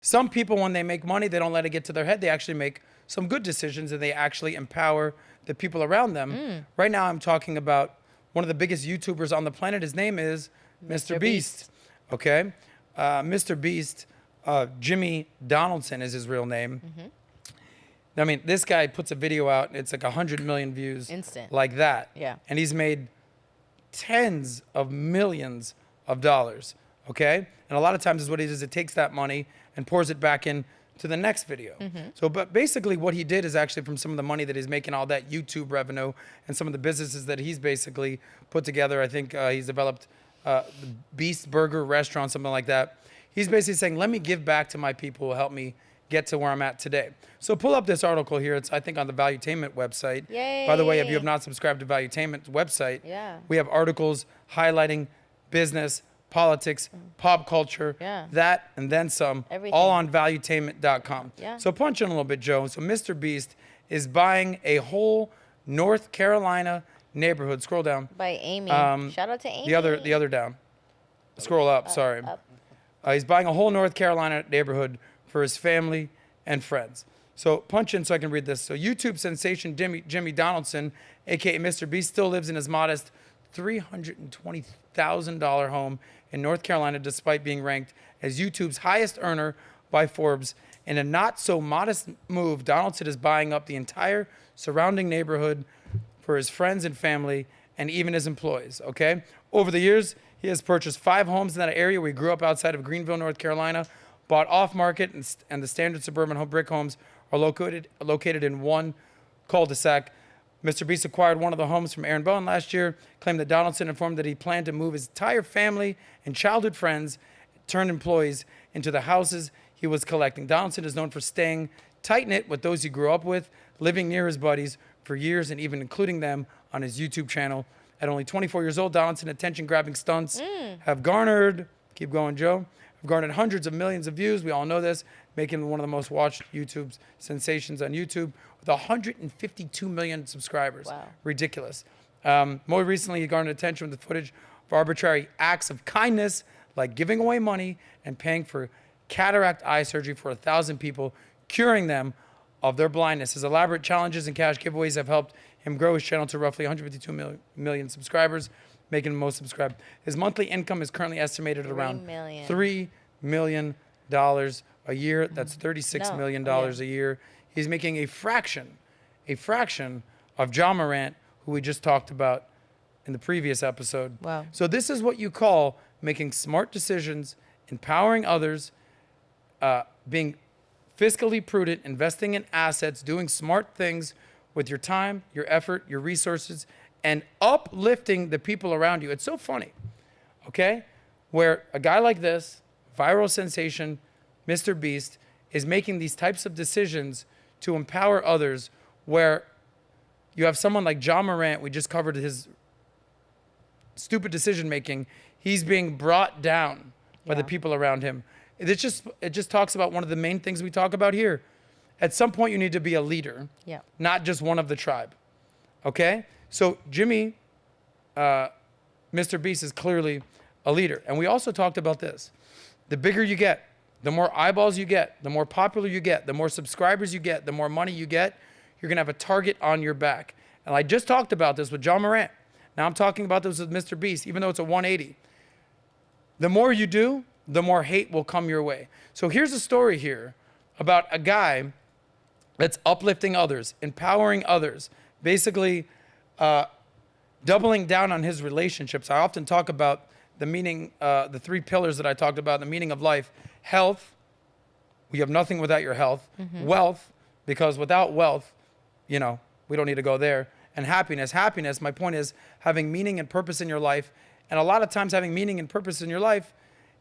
Some people, when they make money, they don't let it get to their head. They actually make some good decisions, and they actually empower the people around them. Right now, I'm talking about one of the biggest YouTubers on the planet. His name is Mr. Beast. Okay? Mr. Beast, Jimmy Donaldson is his real name. I mean, this guy puts a video out, and it's like 100 million views. Instant. Like that. Yeah. And he's made tens of millions of dollars. Okay? And a lot of times is what he does, it takes that money and pours it back in to the next video. So, but basically what he did is actually from some of the money that he's making, all that YouTube revenue and some of the businesses that he's basically put together. I think he's developed the Beast Burger restaurant, something like that. He's basically saying, let me give back to my people who helped me get to where I'm at today. So pull up this article here. It's, I think, on the Valuetainment website. Yay. By the way, if you have not subscribed to Valuetainment's website, we have articles highlighting business, politics, pop culture, that, and then some, all on valuetainment.com. So punch in a little bit, Joe. So Mr. Beast is buying a whole North Carolina neighborhood. Scroll down. By Amy. Shout out to Amy. The other down. Scroll up, sorry. He's buying a whole North Carolina neighborhood for his family and friends. So punch in so I can read this. So YouTube sensation Jimmy Donaldson, a.k.a. Mr. Beast, still lives in his modest $320,000 home in North Carolina, despite being ranked as YouTube's highest earner by Forbes. In a not-so-modest move, Donaldson is buying up the entire surrounding neighborhood for his friends and family and even his employees, okay? Over the years, he has purchased 5 homes in that area where he grew up outside of Greenville, North Carolina, bought off-market, and the standard suburban home brick homes are located in one cul-de-sac. Mr. Beast acquired one of the homes from Aaron Bowen last year, claimed that Donaldson informed that he planned to move his entire family and childhood friends turned employees into the houses he was collecting. Donaldson is known for staying tight-knit with those he grew up with, living near his buddies for years, and even including them on his YouTube channel. At only 24 years old, Donaldson's attention-grabbing stunts have garnered, keep going, Joe, have garnered hundreds of millions of views. We all know this, making him one of the most watched YouTube sensations on YouTube with 152 million subscribers. Wow. Ridiculous. More recently, he garnered attention with the footage of arbitrary acts of kindness, like giving away money and paying for cataract eye surgery for 1,000 people, curing them of their blindness. His elaborate challenges and cash giveaways have helped him grow his channel to roughly 152 million subscribers, making him most subscribed. His monthly income is currently estimated at around $3 million a year. That's $36 million a year. He's making a fraction of John Morant, who we just talked about in the previous episode. Wow. So this is what you call making smart decisions, empowering others, being fiscally prudent, investing in assets, doing smart things with your time, your effort, your resources, and uplifting the people around you. It's so funny, okay? Where a guy like this, viral sensation, Mr. Beast, is making these types of decisions to empower others, where you have someone like John Morant, we just covered his stupid decision-making, he's being brought down by the people around him. It just talks about one of the main things we talk about here. At some point, you need to be a leader, not just one of the tribe, okay? So Jimmy, Mr. Beast is clearly a leader. And we also talked about this. The bigger you get, the more eyeballs you get, the more popular you get, the more subscribers you get, the more money you get, you're going to have a target on your back. And I just talked about this with John Morant. Now I'm talking about this with Mr. Beast, even though it's a 180. The more you do, the more hate will come your way. So here's a story here about a guy that's uplifting others, empowering others, basically doubling down on his relationships. I often talk about the meaning, the 3 pillars that I talked about, the meaning of life. Health, we have nothing without your health. Wealth, because without wealth, you know, we don't need to go there. And happiness. Happiness, my point is having meaning and purpose in your life. And a lot of times having meaning and purpose in your life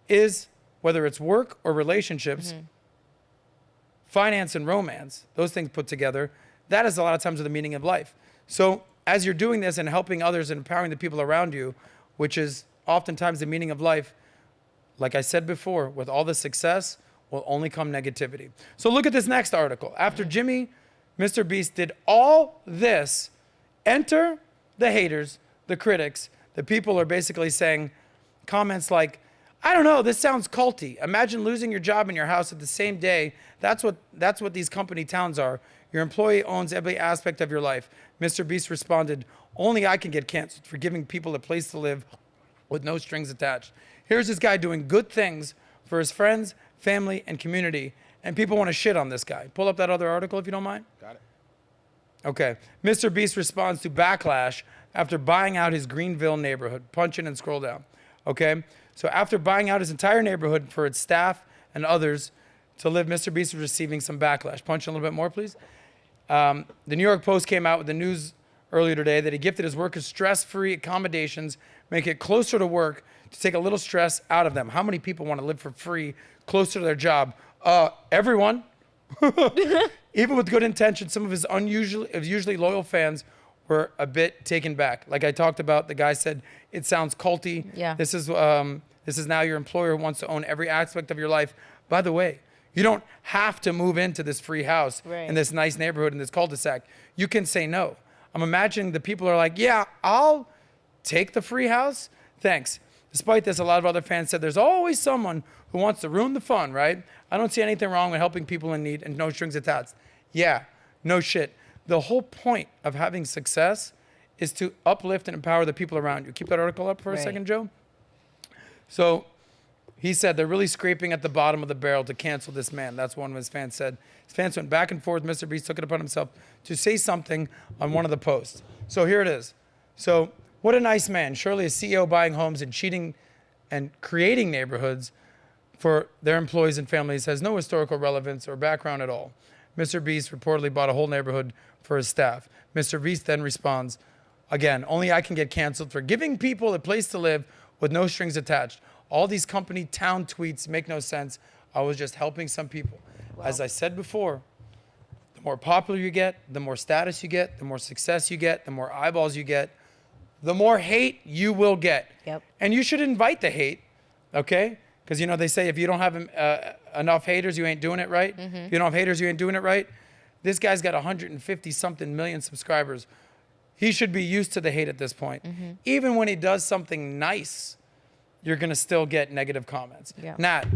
is, whether it's work or relationships, finance and romance, those things put together, that is a lot of times the meaning of life. So as you're doing this and helping others and empowering the people around you, which is oftentimes the meaning of life, like I said before, with all the success will only come negativity. So look at this next article. After Jimmy, Mr. Beast did all this, enter the haters, the critics. The people are basically saying comments like, I don't know. This sounds culty. Imagine losing your job and your house at the same day. That's what these company towns are. Your employee owns every aspect of your life. Mr. Beast responded, only I can get canceled for giving people a place to live with no strings attached. Here's this guy doing good things for his friends, family, and community. And people want to shit on this guy. Pull up that other article if you don't mind. Got it. Okay. Mr. Beast responds to backlash after buying out his Greenville neighborhood. Punch in and scroll down. Okay. So after buying out his entire neighborhood for its staff and others to live, Mr. Beast is receiving some backlash. Punch in a little bit more, please. The New York Post came out with the news earlier today that he gifted his workers stress-free accommodations, make it closer to work to take a little stress out of them. How many people want to live for free closer to their job? Everyone. Even with good intentions, some of his usually loyal fans were a bit taken back. Like I talked about, the guy said, it sounds culty. Yeah. This is now your employer who wants to own every aspect of your life. By the way, you don't have to move into this free house in this nice neighborhood in this cul-de-sac. You can say no. I'm imagining the people are like, yeah, I'll take the free house. Thanks. Despite this, a lot of other fans said there's always someone who wants to ruin the fun, right? I don't see anything wrong with helping people in need and no strings attached. Yeah, no shit. The whole point of having success is to uplift and empower the people around you. Keep that article up for a second, Joe. So he said they're really scraping at the bottom of the barrel to cancel this man. That's what one of his fans said. His fans went back and forth. Mr. Beast took it upon himself to say something on one of the posts. So here it is. So what a nice man. Surely a CEO buying homes and cheating and creating neighborhoods for their employees and families has no historical relevance or background at all. Mr. Beast reportedly bought a whole neighborhood for his staff. Mr. Beast then responds, again, only I can get canceled for giving people a place to live with no strings attached. All these company town tweets make no sense. I was just helping some people. Wow. As I said before, the more popular you get, the more status you get, the more success you get, the more eyeballs you get, the more hate you will get. Yep. And you should invite the hate, okay? Because, you know, they say if you don't have enough haters, you ain't doing it right. Mm-hmm. If you don't have haters, you ain't doing it right. This guy's got 150-something million subscribers. He should be used to the hate at this point. Mm-hmm. Even when he does something nice, you're going to still get negative comments. Yeah. Nat,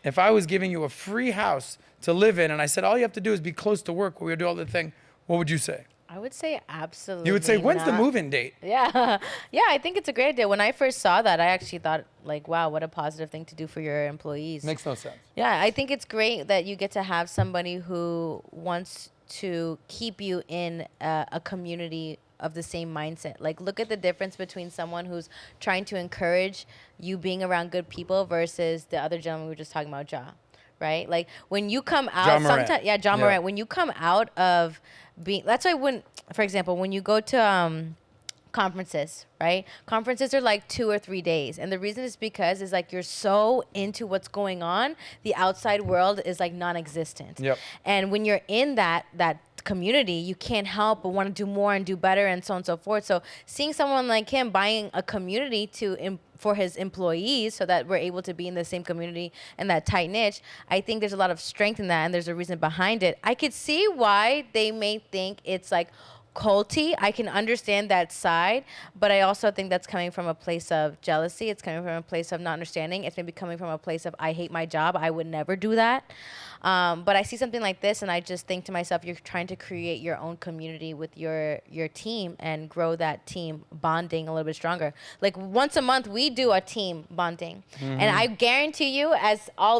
if I was giving you a free house to live in and I said all you have to do is be close to work where we do all the thing, what would you say? I would say absolutely. You would say, when's the move-in date? Yeah. Yeah, I think it's a great idea. When I first saw that, I actually thought, like, wow, what a positive thing to do for your employees. Makes no sense. Yeah, I think it's great that you get to have somebody who wants to keep you in a community of the same mindset. Like, look at the difference between someone who's trying to encourage you being around good people versus the other gentleman we were just talking about, Ja. Right? Like, when you come out, sometimes, John Morant, when you come out of being, that's why when, for example, when you go to conferences, right? Conferences are like 2 or 3 days. And the reason is because it's like you're so into what's going on, the outside world is like non-existent. Yep. And when you're in that community, you can't help but want to do more and do better and so on and so forth. So seeing someone like him buying a community for his employees so that we're able to be in the same community and that tight niche, I think there's a lot of strength in that and there's a reason behind it. I could see why they may think it's like culty. I can understand that side, but I also think that's coming from a place of jealousy. It's coming from a place of not understanding. It's maybe coming from a place of, I hate my job. I would never do that. But I see something like this and I just think to myself, you're trying to create your own community with your team and grow that team bonding a little bit stronger. Like once a month, we do a team bonding. Mm-hmm. And I guarantee you,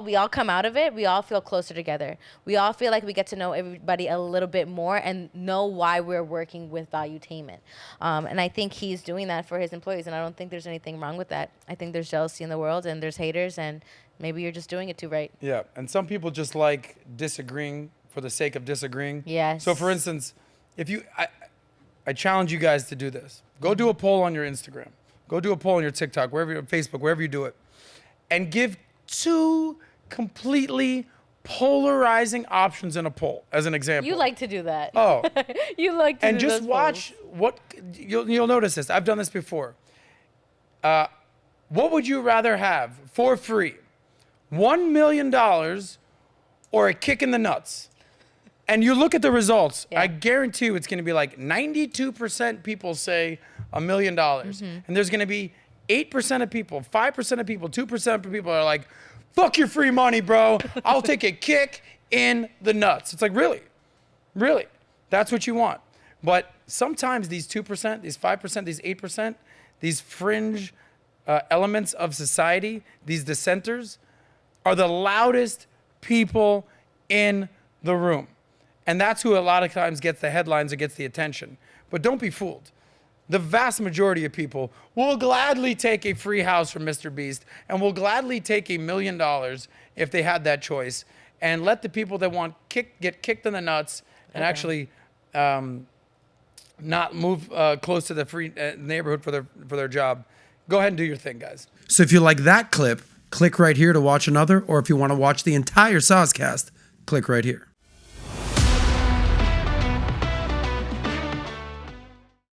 we all come out of it, we all feel closer together. We all feel like we get to know everybody a little bit more and know why we're working with Valuetainment. And I think he's doing that for his employees. And I don't think there's anything wrong with that. I think there's jealousy in the world and there's haters and maybe you're just doing it too right. Yeah, and some people just like disagreeing for the sake of disagreeing. Yes. So for instance, I challenge you guys to do this. Go do a poll on your Instagram. Go do a poll on your TikTok, Facebook, wherever you do it. And give 2 completely polarizing options in a poll, as an example. You like to do that. Oh. You like to and do just those watch polls. You'll notice this. I've done this before. What would you rather have for free? $1 million or a kick in the nuts? And you look at the results, I guarantee you it's going to be like 92% people say $1 million. Mm-hmm. And there's going to be 8% of people, 5% of people, 2% of people are like, fuck your free money, bro. I'll take a kick in the nuts. It's like, really? Really? That's what you want. But sometimes these 2%, these 5%, these 8%, these fringe elements of society, these dissenters, are the loudest people in the room. And that's who a lot of times gets the headlines or gets the attention. But don't be fooled. The vast majority of people will gladly take a free house from Mr. Beast and will gladly take $1 million if they had that choice, and let the people that want get kicked in the nuts and actually not move close to the free neighborhood for their job. Go ahead and do your thing, guys. So if you like that clip, click right here to watch another, or if you want to watch the entire Soscast, click right here.